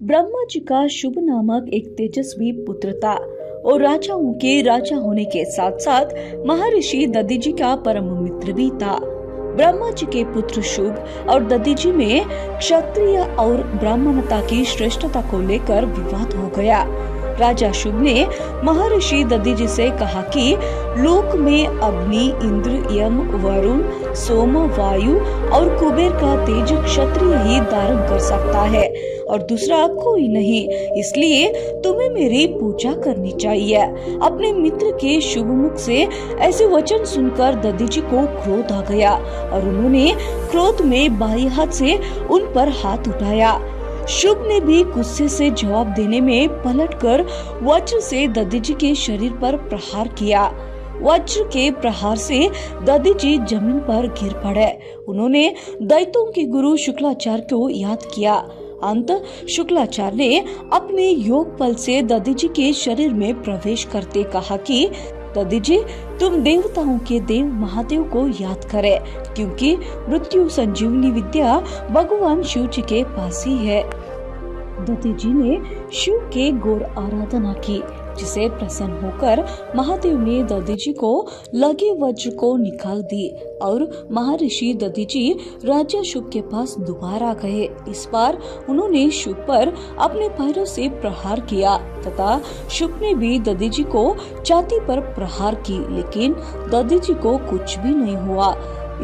ब्रह्मा जी का शुभ नामक एक तेजस्वी पुत्र था और राजाओं के राजा होने के साथ साथ महर्षि दधीचि का परम मित्र भी था। ब्रह्मा जी के पुत्र शुभ और दधीचि में क्षत्रिय और ब्राह्मणता की श्रेष्ठता को लेकर विवाद हो गया। राजा शुभ ने महर्षि दधीचि से कहा कि लोक में अग्नि, इंद्र, यम, वरुण, सोम, वायु और कुबेर का तेज क्षत्रिय ही धारण कर सकता है और दूसरा कोई नहीं, इसलिए तुम्हें मेरी पूजा करनी चाहिए। अपने मित्र के शुभ मुख से ऐसे वचन सुनकर दधीचि को क्रोध आ गया और उन्होंने क्रोध में बाएं हाथ से उन पर हाथ उठाया। शुभ ने भी गुस्से से जवाब देने में पलटकर वज्र से दधीचि के शरीर पर प्रहार किया। वज्र के प्रहार से दधीचि जमीन पर गिर पड़े। उन्होंने दैत्यों के गुरु शुक्लाचार्य को याद किया। अंत शुक्लाचार्य ने अपने योग बल से दधीचि के शरीर में प्रवेश करते कहा कि दधीचि, तुम देवताओं के देव महादेव को याद करे, क्योंकि मृत्यु संजीवनी विद्या भगवान शिव जी के पास ही है। दधीचि ने शिव के घोर आराधना की, जिसे प्रसन्न होकर महादेव ने दधीचि को लगे वज्र को निकाल दी और महर्षि दधीचि राजा शुभ के पास दोबारा गए। इस बार उन्होंने शुभ पर अपने पैरों से प्रहार किया तथा शुभ ने भी दधीचि को छाती पर प्रहार की, लेकिन दधीचि को कुछ भी नहीं हुआ।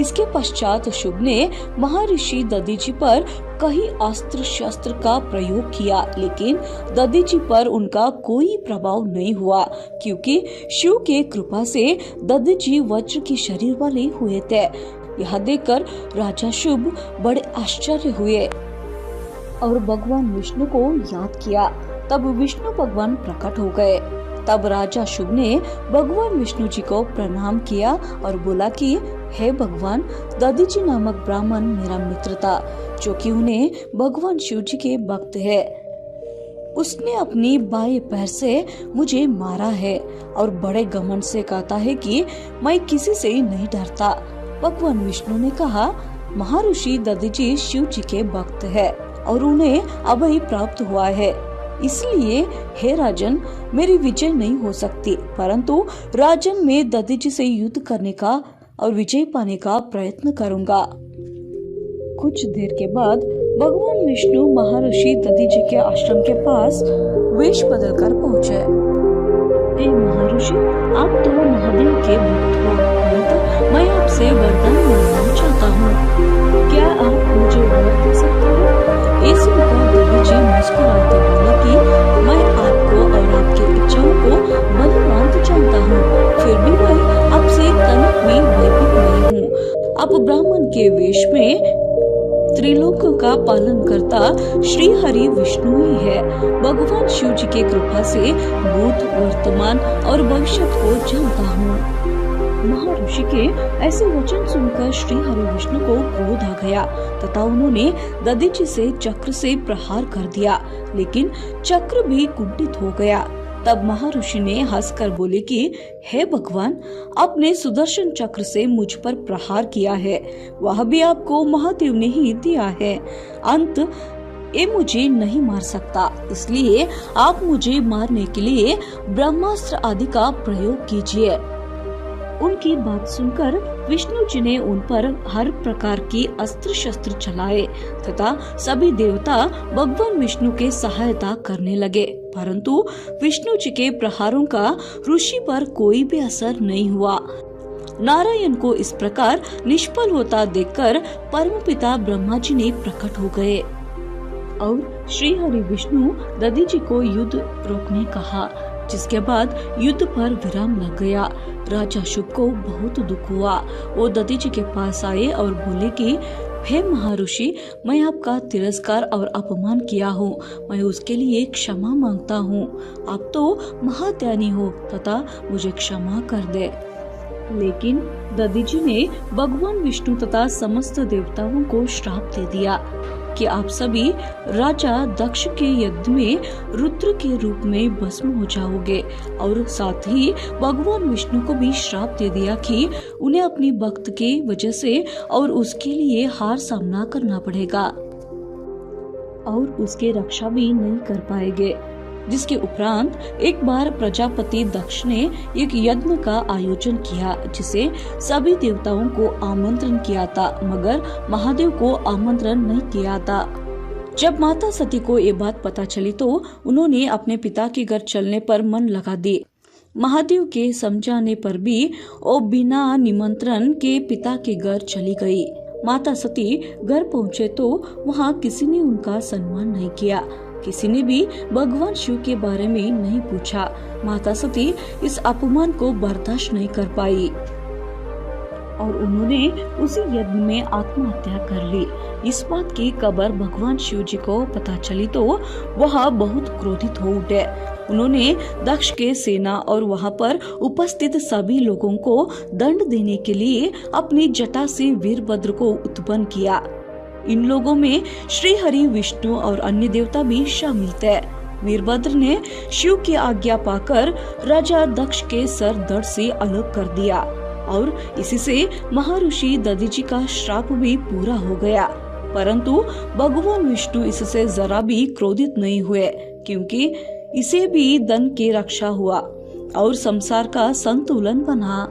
इसके पश्चात शुभ ने महर्षि दधीचि पर कई अस्त्र शस्त्र का प्रयोग किया, लेकिन दधीचि पर उनका कोई प्रभाव नहीं हुआ, क्योंकि शिव के कृपा से दधीचि वज्र के शरीर वाले हुए थे। यह देखकर राजा शुभ बड़े आश्चर्य हुए और भगवान विष्णु को याद किया। तब विष्णु भगवान प्रकट हो गए। तब राजा शुभ ने भगवान विष्णु जी को प्रणाम किया और बोला कि हे भगवान, दधीचि नामक ब्राह्मण मेरा मित्र था, जो कि उन्हें भगवान शिव जी के भक्त है। उसने अपनी बाएं पैर से मुझे मारा है और बड़े घमंड से कहता है कि मैं किसी से नहीं डरता। भगवान विष्णु ने कहा, महर्षि दधीचि शिव जी के भक्त है और उन्हें अभय प्राप्त हुआ है, इसलिए हे राजन, मेरी विजय नहीं हो सकती, परंतु राजन मैं दधीचि से युद्ध करने का और विजय पाने का प्रयत्न करूंगा। कुछ देर के बाद भगवान विष्णु महर्षि दधीचि के आश्रम के पास वेश बदलकर पहुँचे। हे महर्षि, आप तो महादेव के भक्त हो, परंतु मैं आपसे वरदान मांगना चाहता हूँ। क्या आप मुझे वर दे सकते हो? इस सुनकर दधीचि मुस्कुराते बोला कि मैं आपको और आपकी इच्छाओं को बलवंत जानता हूँ, फिर भी मैं आपसे तनिक भी भयभीत नहीं हूँ। आप ब्राह्मण के वेश में त्रिलोक का पालन करता श्री हरि विष्णु ही है। भगवान शिव जी के कृपा से भूत, वर्तमान और भविष्य को जानता हूँ। महर्षि के ऐसे वचन सुनकर श्री हरि विष्णु को क्रोध आ गया तथा उन्होंने दधीचि से चक्र से प्रहार कर दिया, लेकिन चक्र भी कुंठित हो गया। तब महर्षि ने हंसकर बोले कि हे भगवान, आपने सुदर्शन चक्र से मुझ पर प्रहार किया है, वह भी आपको महादेव ने ही दिया है। अंत ये मुझे नहीं मार सकता, इसलिए आप मुझे मारने के लिए ब्रह्मास्त्र आदि का प्रयोग कीजिए। उनकी बात सुनकर विष्णु जी ने उन पर हर प्रकार की अस्त्र शस्त्र चलाए तथा सभी देवता भगवान विष्णु के सहायता करने लगे, परंतु विष्णु जी के प्रहारों का ऋषि पर कोई भी असर नहीं हुआ। नारायण को इस प्रकार निष्फल होता देखकर परमपिता ब्रह्मा जी ने प्रकट हो गए और श्री हरि विष्णु दधीचि को युद्ध रोकने कहा, जिसके बाद युद्ध पर विराम लग गया। राजा शुभ को बहुत दुख हुआ। वो दधीचि के पास आए और बोले कि हे महर्षि, मैं आपका तिरस्कार और अपमान किया हूँ, मैं उसके लिए क्षमा मांगता हूँ। आप तो महाज्ञानी हो तथा मुझे क्षमा कर दे। लेकिन दधीचि ने भगवान विष्णु तथा समस्त देवताओं को श्राप दे दिया कि आप सभी राजा दक्ष के यज्ञ में रुद्र के रूप में भस्म हो जाओगे, और साथ ही भगवान विष्णु को भी श्राप दे दिया कि उन्हें अपनी भक्त की वजह से और उसके लिए हार सामना करना पड़ेगा। और उसके रक्षा भी नहीं कर पाएंगे। जिसके उपरांत एक बार प्रजापति दक्ष ने एक यज्ञ का आयोजन किया, जिसे सभी देवताओं को आमंत्रण किया था, मगर महादेव को आमंत्रण नहीं किया था। जब माता सती को ये बात पता चली तो उन्होंने अपने पिता के घर चलने पर मन लगा दी। महादेव के समझाने पर भी वो बिना निमंत्रण के पिता के घर चली गई। माता सती घर पहुँचे तो वहाँ किसी ने उनका सम्मान नहीं किया, किसी ने भी भगवान शिव के बारे में नहीं पूछा। माता सती इस अपमान को बर्दाश्त नहीं कर पाई और उन्होंने उसी यज्ञ में आत्महत्या कर ली। इस बात की खबर भगवान शिव जी को पता चली तो वह बहुत क्रोधित हो उठे। उन्होंने दक्ष के सेना और वहां पर उपस्थित सभी लोगों को दंड देने के लिए अपनी जटा से वीरभद्र को उत्पन्न किया। इन लोगों में श्री हरि, विष्णु और अन्य देवता भी शामिल थे। वीरभद्र ने शिव की आज्ञा पाकर राजा दक्ष के सर धड़ से अलग कर दिया और इसी से महर्षि दधीचि का श्राप भी पूरा हो गया। परंतु भगवान विष्णु इससे जरा भी क्रोधित नहीं हुए, क्योंकि इसे भी धन की रक्षा हुआ और संसार का संतुलन बना।